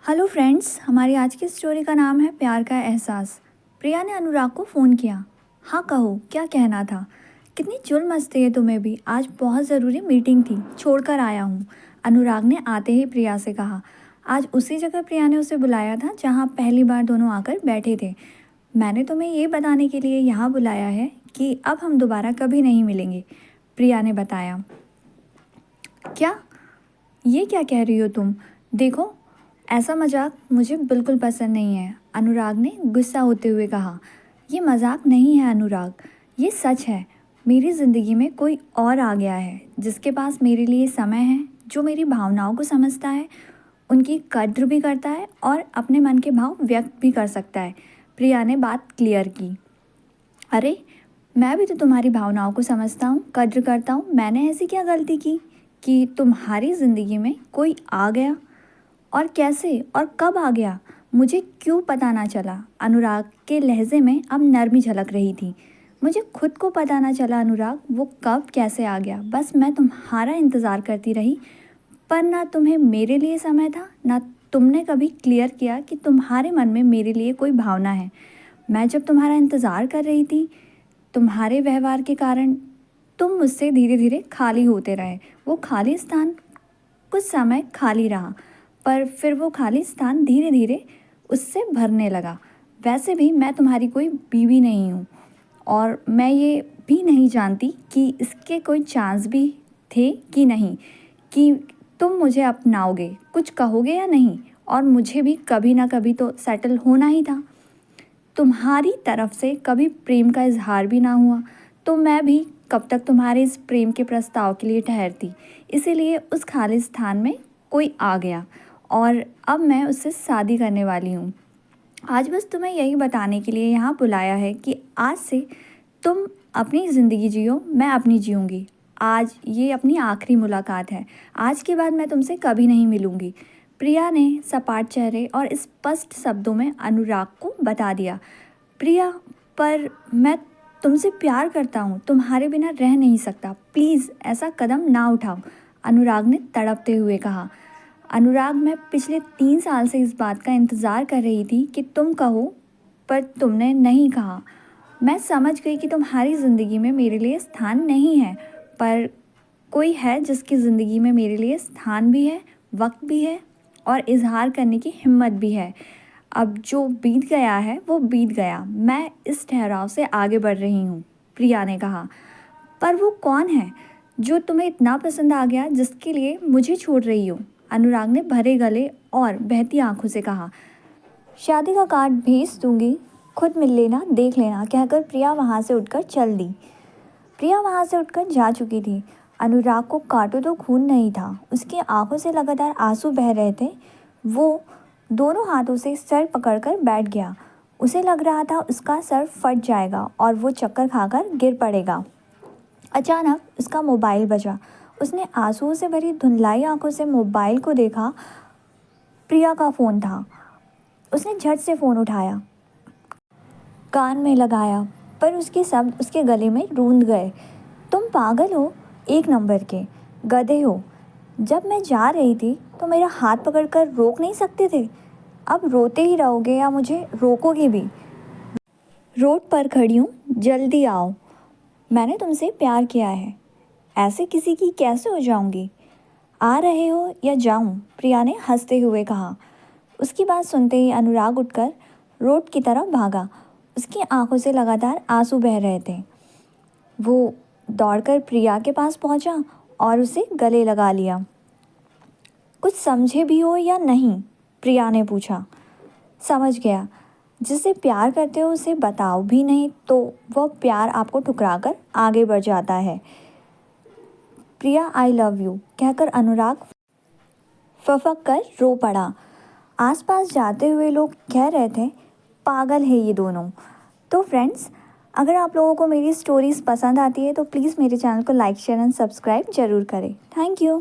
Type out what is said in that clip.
Hello friends, हमारी आज की स्टोरी का नाम है प्यार का एहसास। प्रिया ने अनुराग को फ़ोन किया। हाँ कहो, क्या कहना था? कितनी जुल्म मस्ती है तुम्हें भी। आज बहुत ज़रूरी मीटिंग थी, छोड़कर आया हूँ। अनुराग ने आते ही प्रिया से कहा। आज उसी जगह प्रिया ने उसे बुलाया था जहाँ पहली बार दोनों आकर बैठे थे। मैंने तुम्हें ये बताने के लिए यहाँ बुलाया है कि अब हम दोबारा कभी नहीं मिलेंगे, प्रिया ने बताया। क्या? ये क्या कह रही हो तुम? देखो, ऐसा मजाक मुझे बिल्कुल पसंद नहीं है, अनुराग ने गुस्सा होते हुए कहा। ये मजाक नहीं है अनुराग, ये सच है। मेरी ज़िंदगी में कोई और आ गया है जिसके पास मेरे लिए समय है, जो मेरी भावनाओं को समझता है, उनकी कद्र भी करता है और अपने मन के भाव व्यक्त भी कर सकता है। प्रिया ने बात क्लियर की। अरे, मैं भी तो तुम्हारी भावनाओं को समझता हूँ, कद्र करता हूँ। मैंने ऐसी क्या गलती की कि तुम्हारी ज़िंदगी में कोई आ गया? और कैसे और कब आ गया? मुझे क्यों पता ना चला? अनुराग के लहजे में अब नरमी झलक रही थी। मुझे खुद को पता ना चला अनुराग, वो कब कैसे आ गया। बस मैं तुम्हारा इंतज़ार करती रही, पर ना तुम्हें मेरे लिए समय था, ना तुमने कभी क्लियर किया कि तुम्हारे मन में मेरे लिए कोई भावना है। मैं जब तुम्हारा इंतज़ार कर रही थी, तुम्हारे व्यवहार के कारण तुम मुझसे धीरे धीरे खाली होते रहे। वो खाली स्थान कुछ समय खाली रहा, पर फिर वो खाली स्थान धीरे धीरे उससे भरने लगा। वैसे भी मैं तुम्हारी कोई बीवी नहीं हूँ, और मैं ये भी नहीं जानती कि इसके कोई चांस भी थे कि नहीं, कि तुम मुझे अपनाओगे, कुछ कहोगे या नहीं। और मुझे भी कभी ना कभी तो सेटल होना ही था। तुम्हारी तरफ से कभी प्रेम का इजहार भी ना हुआ, तो मैं भी कब तक तुम्हारे इस प्रेम के प्रस्ताव के लिए ठहरती। इसीलिए उस खाली स्थान में कोई आ गया और अब मैं उससे शादी करने वाली हूँ। आज बस तुम्हें यही बताने के लिए यहाँ बुलाया है कि आज से तुम अपनी ज़िंदगी जियो, मैं अपनी जीऊँगी। आज ये अपनी आखिरी मुलाकात है। आज के बाद मैं तुमसे कभी नहीं मिलूँगी, प्रिया ने सपाट चेहरे और स्पष्ट शब्दों में अनुराग को बता दिया। प्रिया, पर मैं तुमसे प्यार करता हूँ, तुम्हारे बिना रह नहीं सकता। प्लीज़ ऐसा कदम ना उठाओ, अनुराग ने तड़पते हुए कहा। अनुराग, मैं पिछले 3 साल से इस बात का इंतज़ार कर रही थी कि तुम कहो, पर तुमने नहीं कहा। मैं समझ गई कि तुम्हारी ज़िंदगी में मेरे लिए स्थान नहीं है, पर कोई है जिसकी ज़िंदगी में मेरे लिए स्थान भी है, वक्त भी है और इजहार करने की हिम्मत भी है। अब जो बीत गया है वो बीत गया, मैं इस ठहराव से आगे बढ़ रही हूँ, प्रिया ने कहा। पर वो कौन है जो तुम्हें इतना पसंद आ गया, जिसके लिए मुझे छोड़ रही हो? अनुराग ने भरे गले और बहती आंखों से कहा। शादी का कार्ड भेज दूंगी, खुद मिल लेना, देख लेना, कहकर प्रिया वहाँ से उठकर चल दी। प्रिया वहाँ से उठकर जा चुकी थी। अनुराग को काटो तो खून नहीं था, उसकी आंखों से लगातार आंसू बह रहे थे। वो दोनों हाथों से सर पकड़कर बैठ गया। उसे लग रहा था उसका सर फट जाएगा और वो चक्कर खाकर गिर पड़ेगा। अचानक उसका मोबाइल बजा। उसने आंसुओं से भरी धुंधलाई आंखों से मोबाइल को देखा। प्रिया का फ़ोन था। उसने झट से फ़ोन उठाया, कान में लगाया, पर उसके शब्द उसके गले में रूंध गए। तुम पागल हो, एक नंबर के गधे हो। जब मैं जा रही थी तो मेरा हाथ पकड़कर रोक नहीं सकते थे? अब रोते ही रहोगे या मुझे रोकोगे भी? रोड पर खड़ी हूँ, जल्दी आओ। मैंने तुमसे प्यार किया है, ऐसे किसी की कैसे हो जाऊंगी? आ रहे हो या जाऊं? प्रिया ने हंसते हुए कहा। उसकी बात सुनते ही अनुराग उठकर रोड की तरफ भागा। उसकी आंखों से लगातार आंसू बह रहे थे। वो दौड़कर प्रिया के पास पहुंचा और उसे गले लगा लिया। कुछ समझे भी हो या नहीं? प्रिया ने पूछा। समझ गया, जिसे प्यार करते हो उसे बताओ भी नहीं तो वह प्यार आपको ठुकराकर आगे बढ़ जाता है। प्रिया, आई लव यू, कहकर अनुराग फफक कर रो पड़ा। आसपास जाते हुए लोग कह रहे थे, पागल है ये दोनों। तो फ्रेंड्स, अगर आप लोगों को मेरी स्टोरीज़ पसंद आती है तो प्लीज़ मेरे चैनल को लाइक, शेयर एंड सब्सक्राइब ज़रूर करें। Thank you.